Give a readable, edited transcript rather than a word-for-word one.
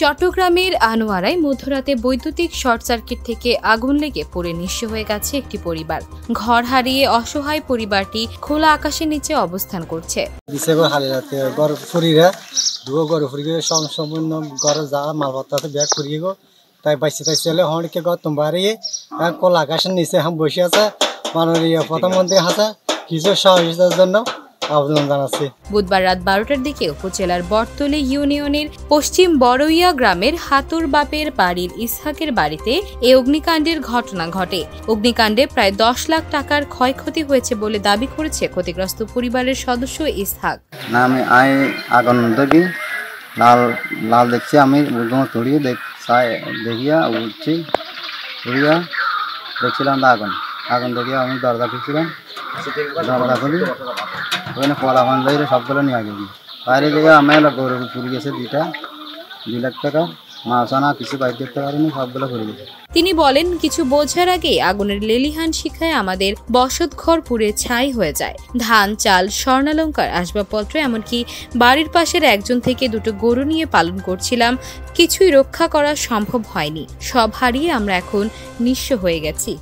চট্টগ্রামের আনোয়ারায় মধ্যরাতে বৈদ্যুতিক শর্ট সার্কিট থেকে আগুন লেগে পড়ে নিঃস্ব হয়ে গেছে একটি পরিবার। ঘর হারিয়ে অসহায় পরিবারটি খোলা আকাশের নিচে অবস্থান করছে। তাই বাইসে তাই চলে হড়কে গতম বাড়িয়ে খোলা আকাশের নিচে বসে আছে। মাননীয় প্রধানমন্ত্রী হাসা কিছু সহযোগিতার জন্য আবেদন জানাচ্ছি। বুধবার রাত 12টার দিকে উপজেলার বটতলী ইউনিয়নের পশ্চিম বড়ইয়া গ্রামের হাতুর বাপের বাড়ির ইসহাকের বাড়িতে এই অগ্নিকাণ্ডের ঘটনা ঘটে। অগ্নিকাণ্ডে প্রায় 10 লাখ টাকার ক্ষয়ক্ষতি হয়েছে বলে দাবি করেছে ক্ষতিগ্রস্ত পরিবারের সদস্য ইসহাক। আমি আগুন দেখি লাল দেখছি, আমি তড়িয়ে দেখিয়া উঠছি, উড়িয়া দেখছিলাম আগুন দেখিয়া আমি দরজা খুঁজছিলাম, দরজা খুলি ওখানে কলা ফান লাগিয়ে সবগুলো নিয়ে গেছি। বাইরে থেকে আমি গরু পুড়ে গেছে 2 লাখ টাকা, মাছানা কিছু বাইর করতে পারিনি, সবগুলো পুড়ে গেছে। তিনি বলেন, কিছু বোঝার আগে আগুনের লেলিহান শিখায় আমাদের বসতঘর পুড়ে ছাই হয়ে যায়। ধান, চাল, স্বর্ণালঙ্কার, আসবাবপত্র, এমনকি বাড়ির পাশের একজন থেকে 2টো গরু নিয়ে পালন করছিলাম। কিছুই রক্ষা করা সম্ভব হয়নি। সব হারিয়ে আমরা এখন নিঃস্ব হয়ে গেছি।